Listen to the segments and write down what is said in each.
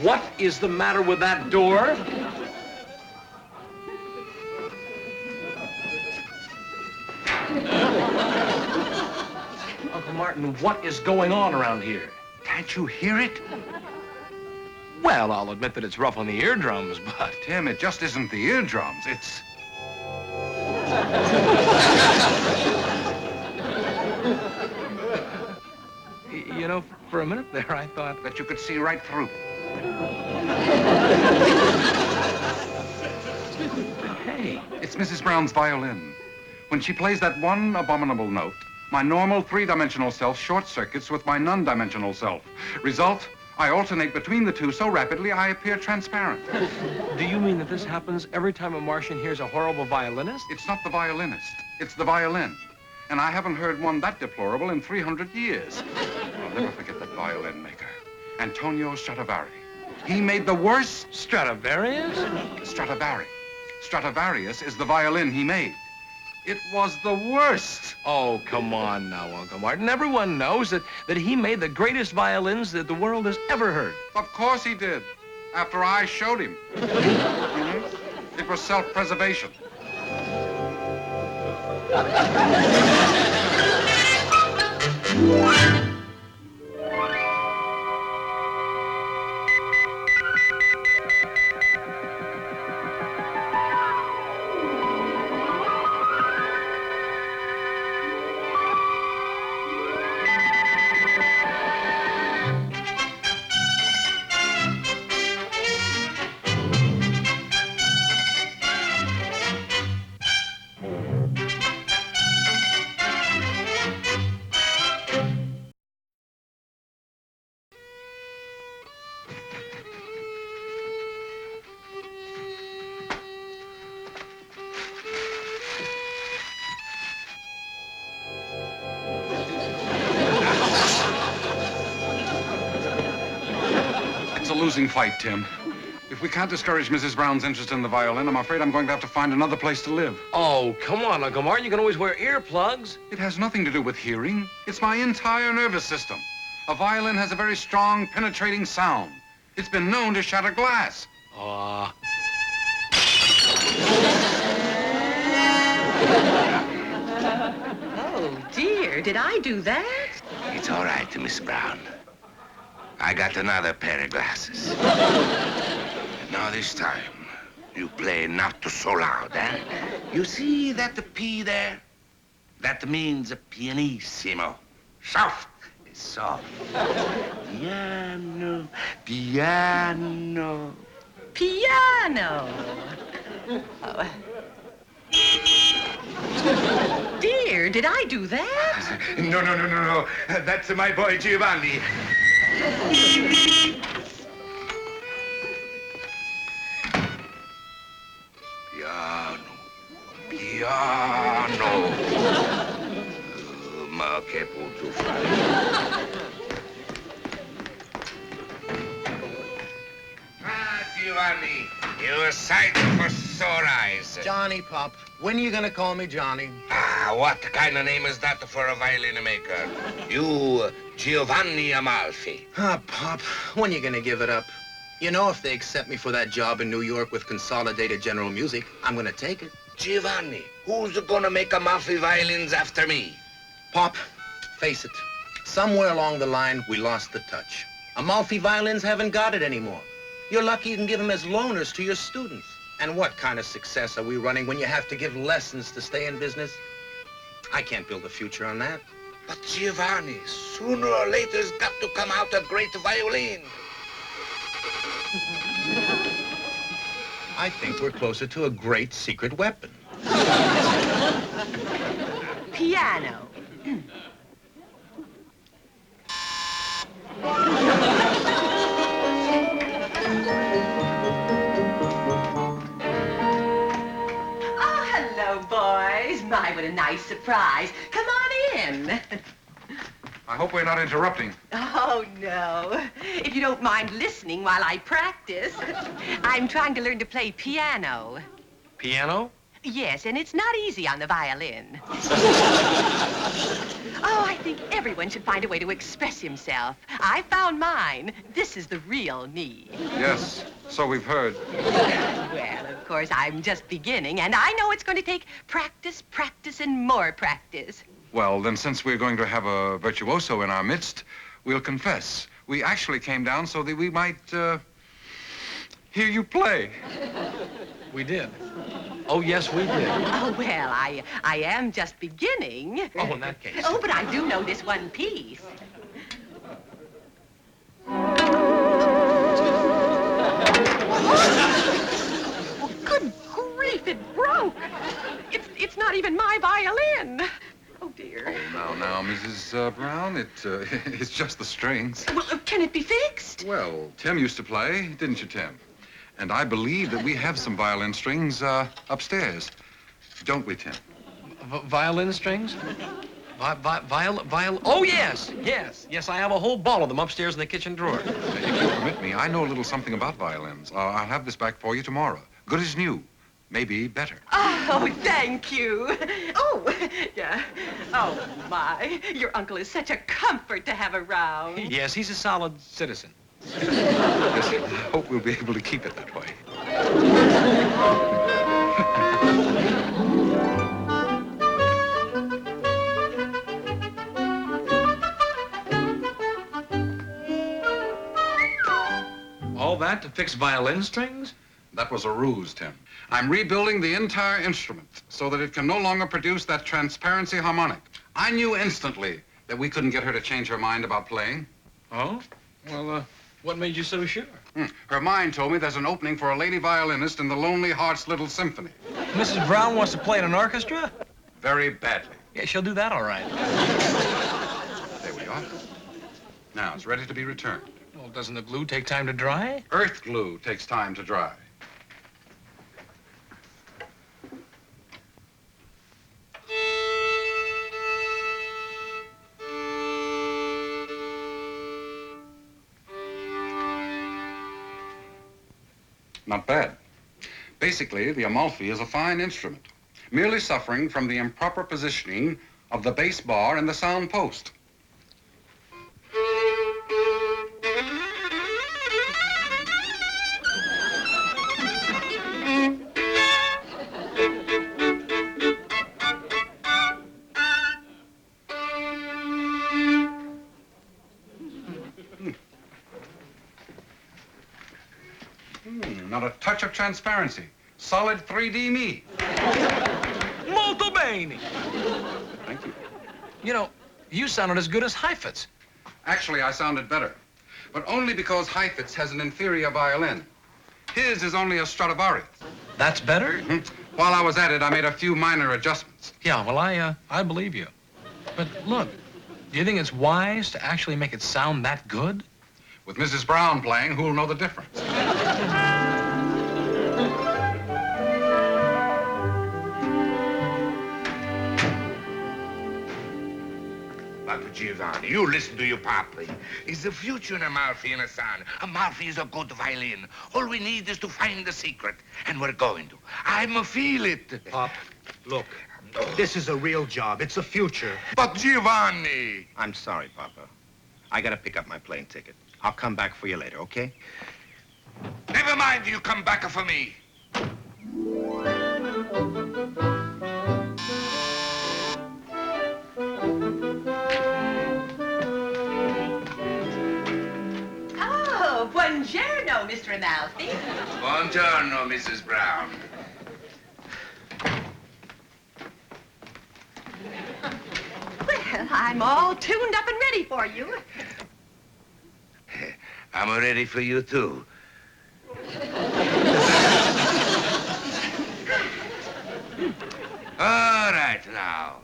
What is the matter with that door? Uncle Martin, what is going on around here? Can't you hear it? Well, I'll admit that it's rough on the eardrums, but... Tim, it just isn't the eardrums. It's... You know, for a minute there, I thought... that you could see right through. Hey. It's Mrs. Brown's violin. When she plays that one abominable note, my normal three-dimensional self short-circuits with my non-dimensional self. Result, I alternate between the two so rapidly I appear transparent. Do you mean that this happens every time a Martian hears a horrible violinist? It's not the violinist, it's the violin. And I haven't heard one that deplorable in 300 years. I'll never forget that violin maker, Antonio Stradivari. He made the worst... Stradivarius? Stradivari. Stradivarius is the violin he made. It was the worst. Oh, come on now, Uncle Martin. Everyone knows that he made the greatest violins that the world has ever heard. Of course he did, after I showed him. It was self-preservation. It's a losing fight, Tim. If we can't discourage Mrs. Brown's interest in the violin, I'm afraid I'm going to have to find another place to live. Oh, come on, Uncle Martin. You can always wear earplugs. It has nothing to do with hearing. It's my entire nervous system. A violin has a very strong, penetrating sound. It's been known to shatter glass. Oh, dear, did I do that? It's all right, Miss Brown. I got another pair of glasses. Now this time, you play not so loud, eh? You see that the P there? That means pianissimo. Soft. Soft. Piano. Piano. Piano. Oh. Dear, did I do that? No. That's my boy Giovanni. Piano. Ma che posso fare? Giovanni, you're a sight for sore eyes. Johnny, Pop. When are you gonna call me Johnny? What kind of name is that for a violin maker? You, Giovanni Amalfi. Pop, when are you gonna give it up? You know, if they accept me for that job in New York with Consolidated General Music, I'm gonna take it. Giovanni, who's gonna make Amalfi violins after me? Pop, face it. Somewhere along the line, we lost the touch. Amalfi violins haven't got it anymore. You're lucky you can give them as loaners to your students. And what kind of success are we running when you have to give lessons to stay in business? I can't build a future on that. But Giovanni, sooner or later there's got to come out a great violin. I think we're closer to a great secret weapon. Piano. Oh, hello, boys. My, what a nice surprise. Come on in. I hope we're not interrupting. Oh, no. If you don't mind listening while I practice. I'm trying to learn to play piano. piano? Yes, and it's not easy on the violin. Oh, I think everyone should find a way to express himself. I found mine. This is the real me. Yes, so we've heard. Well, of course, I'm just beginning, and I know it's going to take practice, practice, and more practice. Well, then, since we're going to have a virtuoso in our midst, we'll confess. We actually came down so that we might, hear you play. We did. Oh, yes, we did. Oh, well, I am just beginning. Oh, in that case. Oh, but I do know this one piece. Oh, good grief, it broke. It's not even my violin. Oh, dear. Oh, now, Mrs. Brown, it's just the strings. Well, can it be fixed? Well, Tim used to play, didn't you, Tim? And I believe that we have some violin strings upstairs. Don't we, Tim? Violin strings? Violin? Oh, yes, yes. Yes, I have a whole ball of them upstairs in the kitchen drawer. If you'll permit me, I know a little something about violins. I'll have this back for you tomorrow. Good as new. Maybe better. Oh, thank you. Oh, yeah. Oh, my. Your uncle is such a comfort to have around. Yes, he's a solid citizen. Yes, I hope we'll be able to keep it that way. All that to fix violin strings? That was a ruse, Tim. I'm rebuilding the entire instrument so that it can no longer produce that transparency harmonic. I knew instantly that we couldn't get her to change her mind about playing. Oh? Well, what made you so sure? Her mind told me there's an opening for a lady violinist in the Lonely Hearts Little Symphony. Mrs. Brown wants to play in an orchestra? Very badly. Yeah, she'll do that all right. There we are. Now, it's ready to be returned. Well, doesn't the glue take time to dry? Earth glue takes time to dry. Not bad. Basically, the Amalfi is a fine instrument, merely suffering from the improper positioning of the bass bar and the sound post. Not a touch of transparency. Solid 3D me. Molto bene. Thank you. You know, you sounded as good as Heifetz. Actually, I sounded better, but only because Heifetz has an inferior violin. His is only a Stradivari. That's better? While I was at it, I made a few minor adjustments. Yeah, well, I believe you. But look, do you think it's wise to actually make it sound that good? With Mrs. Brown playing, who'll know the difference? But Giovanni, you listen to your papa. Is the future in Amalfi and a son? Amalfi is a good violin. All we need is to find the secret, and we're going to. I'm feel it. Pop, look, this is a real job. It's a future. But Giovanni! I'm sorry, Papa. I gotta pick up my plane ticket. I'll come back for you later, okay? Never mind, you come back for me. Oh, buongiorno, Mr. Amalfi. Buongiorno, Mrs. Brown. Well, I'm all tuned up and ready for you. I'm ready for you, too. All right, now.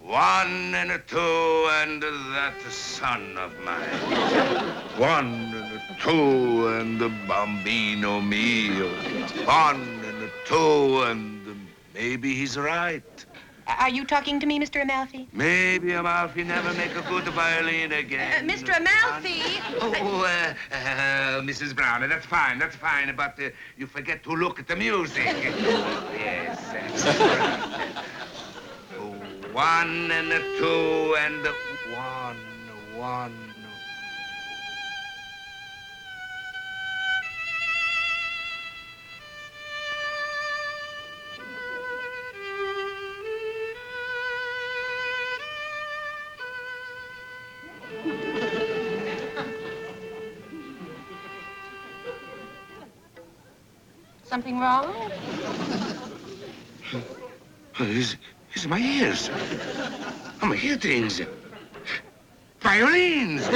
1 and a 2 and that son of mine. 1 and a 2 and the bambino mio. 1 and a 2 and maybe he's right. Are you talking to me, Mr. Amalfi? Maybe Amalfi never make a good violin again. Mr. Amalfi! Mrs. Brown, that's fine, but you forget to look at the music. Yes, that's right. 1 and a 2 and a 1. Something wrong? It's my ears. I'm hear things. Violins.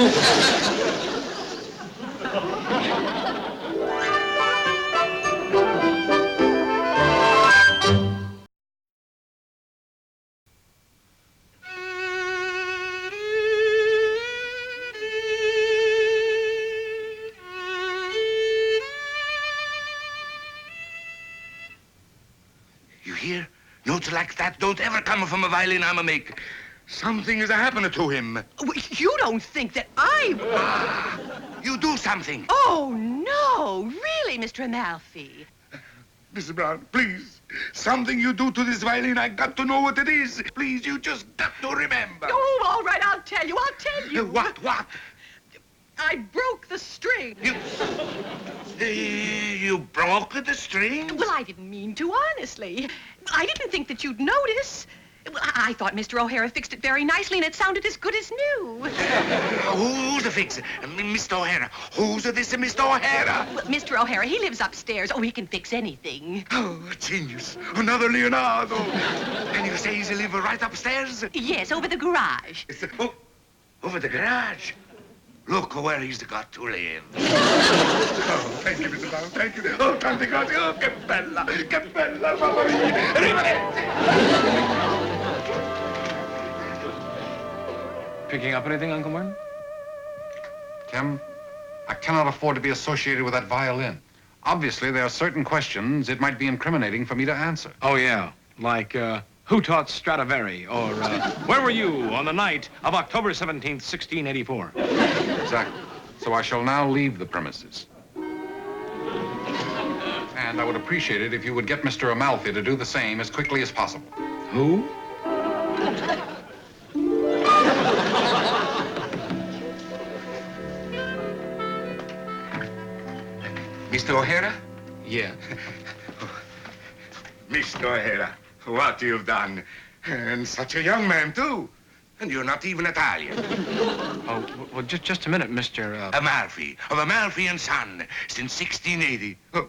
You hear? Notes like that don't ever come from a violin I'ma make. Something is happening to him. You don't think that I... You do something. Oh, no. Really, Mr. Amalfi? Mrs. Brown, please. Something you do to this violin, I got to know what it is. Please, you just got to remember. Oh, all right, I'll tell you. What? I broke the string. You broke the string? Well, I didn't mean to, honestly. I didn't think that you'd notice. Well, I thought Mr. O'Hara fixed it very nicely, and it sounded as good as new. Who's the fixer? Mr. O'Hara. Who's this Mr. O'Hara? Well, Mr. O'Hara, he lives upstairs. Oh, he can fix anything. Oh, genius. Another Leonardo. And you say he's live right upstairs? Yes, over the garage. Over the garage? Look where he's got to live. Oh, thank you, Mr. Brown. Thank you. Oh, tante grazie. Oh, che bella, mamma mia. Arrivederci. Picking up anything, Uncle Martin? Tim, I cannot afford to be associated with that violin. Obviously, there are certain questions it might be incriminating for me to answer. Oh, yeah. Like, who taught Stradivari? Or, where were you on the night of October 17th, 1684? Exactly. So I shall now leave the premises. And I would appreciate it if you would get Mr. Amalfi to do the same as quickly as possible. Who? Mr. O'Hara? Yeah. Mr. O'Hara, what you've done. And such a young man, too. And you're not even Italian. Oh, well, just a minute, Mr. Amalfi, of Amalfi and Son, since 1680. Oh,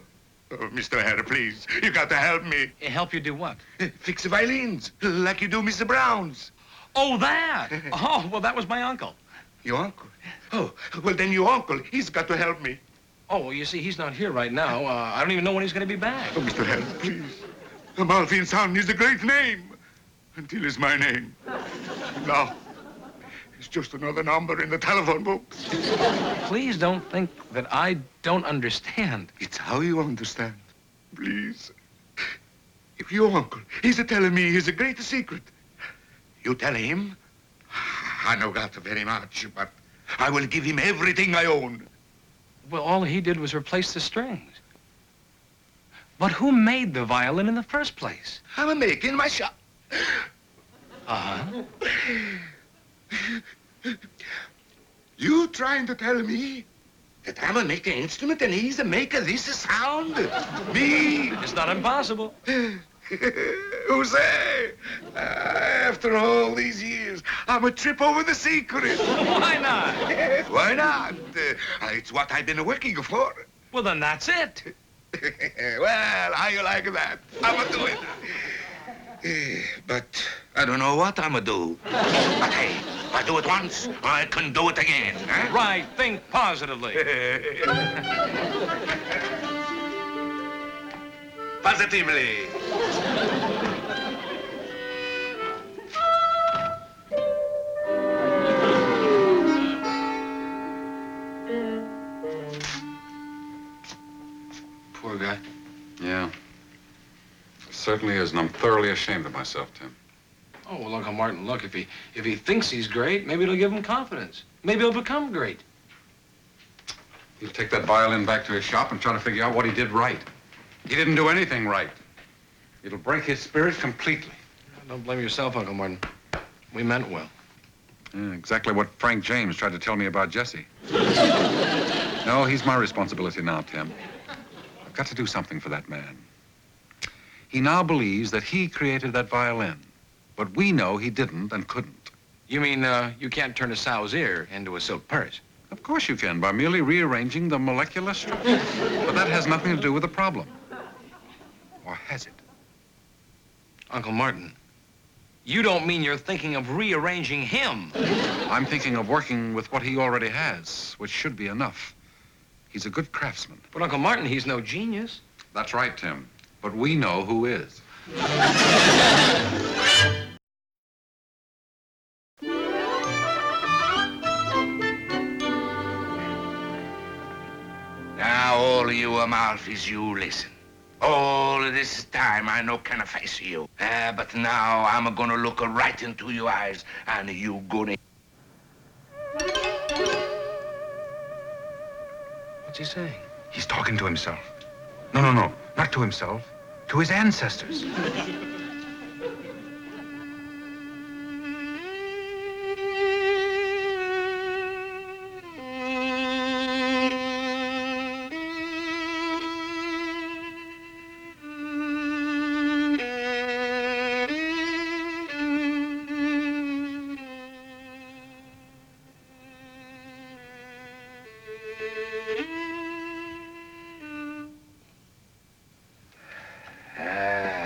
Mr. O'Hara, please, you got to help me. Help you do what? Fix the violins, like you do Mr. Brown's. Oh, that! Oh, well, that was my uncle. Your uncle? Oh, well, then your uncle, he's got to help me. Oh, well, you see, he's not here right now. I don't even know when he's going to be back. Oh, Mr. O'Hara, please. Amalfi and Son is a great name. Until it's my name. Now, it's just another number in the telephone book. Please don't think that I don't understand. It's how you understand. Please. If your uncle, he's telling me his great secret, you tell him, I know got very much, but I will give him everything I own. Well, all he did was replace the strings. But who made the violin in the first place? I'm making my shop. Uh-huh. You trying to tell me that I'm a make an instrument and he's a make of this sound? Me? It's not impossible. Who say? After all these years, I'm a trip over the secret. Why not? Why not? It's what I've been working for. Well, then that's it. Well, how you like that? I'm a do it. But I don't know what I'm do. But hey, if I do it once, I can do it again. Huh? Right, think positively. Positively. Poor guy. Yeah. It certainly is, and I'm thoroughly ashamed of myself, Tim. Oh, well, Uncle Martin, look, if he thinks he's great, maybe it'll give him confidence. Maybe he'll become great. He'll take that violin back to his shop and try to figure out what he did right. He didn't do anything right. It'll break his spirit completely. Don't blame yourself, Uncle Martin. We meant well. Yeah, exactly what Frank James tried to tell me about Jesse. No, he's my responsibility now, Tim. I've got to do something for that man. He now believes that he created that violin, but we know he didn't and couldn't. You mean you can't turn a sow's ear into a silk purse? Of course you can, by merely rearranging the molecular structure. But that has nothing to do with the problem. Or has it? Uncle Martin, you don't mean you're thinking of rearranging him? I'm thinking of working with what he already has, which should be enough. He's a good craftsman. But Uncle Martin, he's no genius. That's right, Tim. But we know who is. Now, all of you Amalfis, you listen. All of this time, I no kind of face you. But now, I'm gonna look right into your eyes, and you gonna... What's he saying? He's talking to himself. No, not to himself. To his ancestors.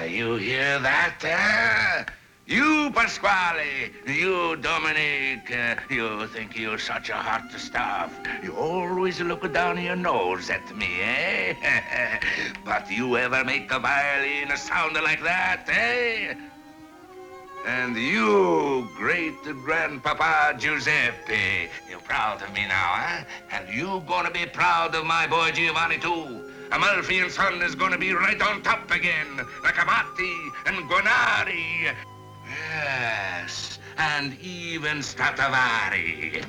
You hear that, You, Pasquale, you, Dominic, you think you're such a hot stuff. You always look down your nose at me, eh? But you ever make a violin sound like that, eh? And you, great-grandpapa Giuseppe, you're proud of me now, huh? And you gonna be proud of my boy Giovanni, too. Amalfi and Son is gonna be right on top again, like Amati and Guanari. Yes, and even Stradivari.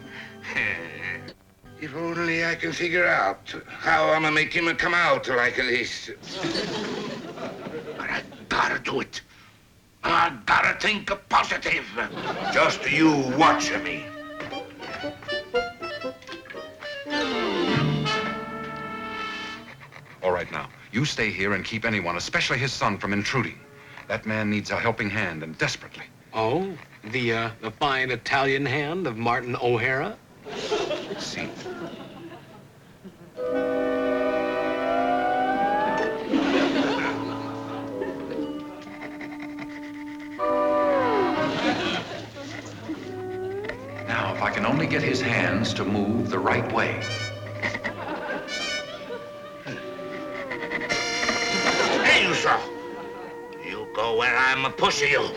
If only I can figure out how I'm gonna make him come out like this. But I gotta do it. I gotta think positive. Just you watch me. All right, now, you stay here and keep anyone, especially his son, from intruding. That man needs a helping hand, and desperately. Oh, the fine Italian hand of Martin O'Hara? See. Now, if I can only get his hands to move the right way. Hey, you saw. You go where I'm pushing you.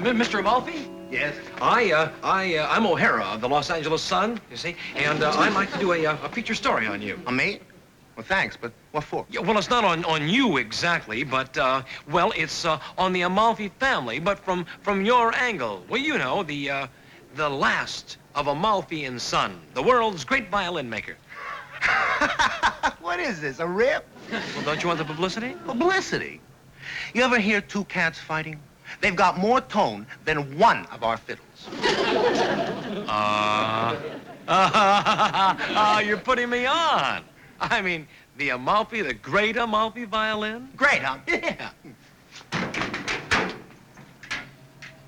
Mr. Amalfi? Yes? I'm O'Hara of the Los Angeles Sun, you see, and I'd like to do a feature story on you. On me? Well, thanks, but what for? Yeah, well, it's not on you exactly, but, well, it's on the Amalfi family, but from your angle. Well, you know, the last of Amalfi and Son, the world's great violin maker. What is this, a rip? Well, don't you want the publicity? Publicity? You ever hear two cats fighting? They've got more tone than one of our fiddles. You're putting me on. I mean, the Amalfi, the great Amalfi violin? Great, huh? Yeah.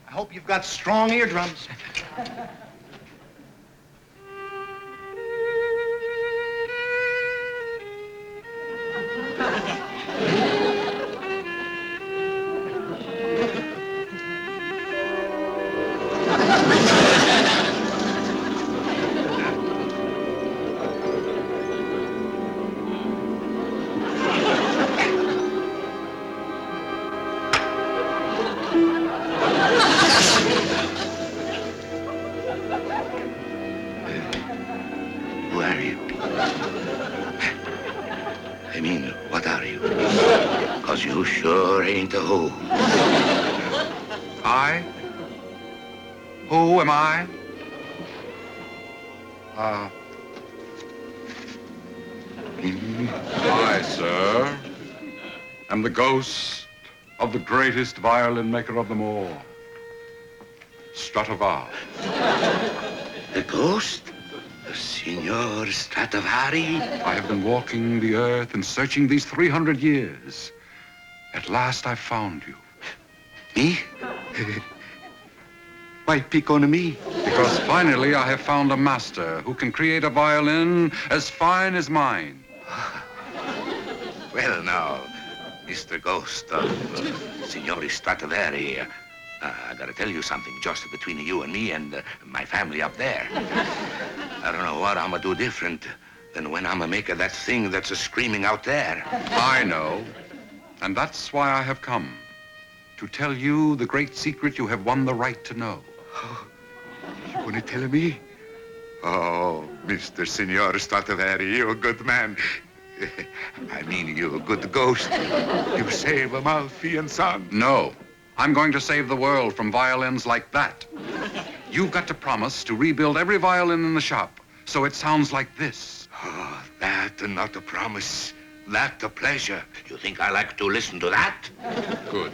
I hope you've got strong eardrums. Who are you? I mean, what are you? 'Cause you sure ain't a who. I Who am I? I, sir, am the ghost of the greatest violin maker of them all, Stradivari. The ghost? Signor Stradivari? I have been walking the earth and searching these 300 years. At last I found you. Me? Why pick on me? Because finally I have found a master who can create a violin as fine as mine. Well, now, Mr. Ghost of Signor Stradivari, I gotta tell you something just between you and me and my family up there. I don't know what I'm gonna do different than when I'm gonna make that thing that's screaming out there. I know, and that's why I have come. To tell you the great secret you have won the right to know. You wanna tell me? Oh, Mr. Signor Stradivari, you're a good man. I mean, you're a good ghost. You save Amalfi and son. No, I'm going to save the world from violins like that. You've got to promise to rebuild every violin in the shop so it sounds like this. Oh, that not a promise. That a pleasure. You think I like to listen to that? Good.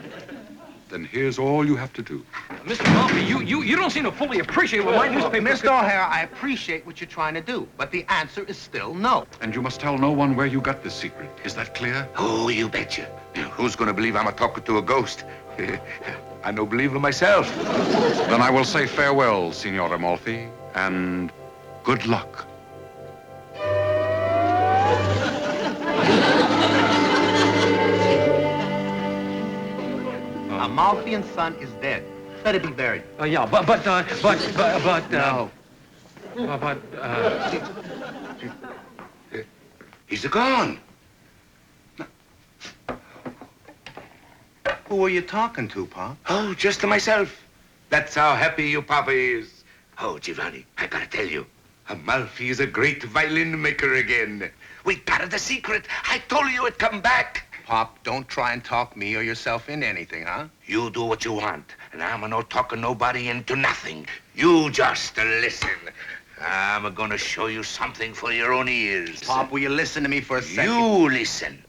Then here's all you have to do. Mr. Amalfi, you don't seem to fully appreciate what my newspaper... Mr. O'Hara, I appreciate what you're trying to do, but the answer is still no. And you must tell no one where you got this secret. Is that clear? Oh, you betcha. Who's gonna believe I'm a talking to a ghost? I don't believe it myself. Then I will say farewell, Signor Amalfi, and good luck. Amalfi and son is dead. Let it be buried. Yeah, but, No. He's gone. Who are you talking to, Pop? Oh, just to myself. That's how happy your papa is. Oh, Giovanni, I gotta tell you, Amalfi is a great violin maker again. We got the secret. I told you it'd come back. Pop, don't try and talk me or yourself into anything, huh? You do what you want, and I'm no talking nobody into nothing. You just listen. I'm gonna show you something for your own ears. Pop, will you listen to me for a second? You listen.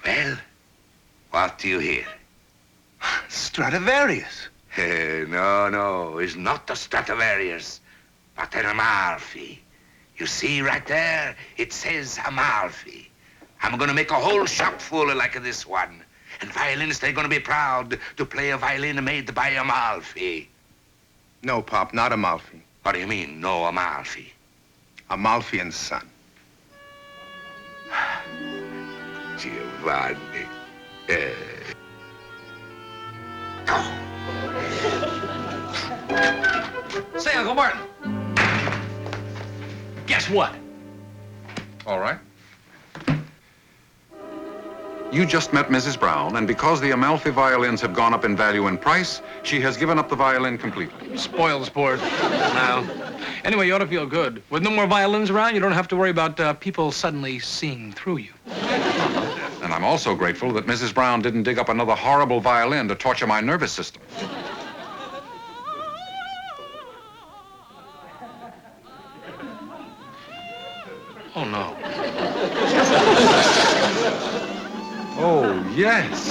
Well, what do you hear? Stradivarius. No, it's not the Stradivarius, but an Amalfi. You see right there? It says Amalfi. I'm gonna make a whole shop full like this one. And violinists, they're gonna be proud to play a violin made by Amalfi. No, Pop, not Amalfi. What do you mean, no Amalfi? Amalfi and son. Giovanni. Say, Uncle Martin. Guess what? All right. You just met Mrs. Brown, and because the Amalfi violins have gone up in value and price, she has given up the violin completely. Spoiled sport. Now, anyway, you ought to feel good. With no more violins around, you don't have to worry about people suddenly seeing through you. And I'm also grateful that Mrs. Brown didn't dig up another horrible violin to torture my nervous system. Oh, no. Oh, yes.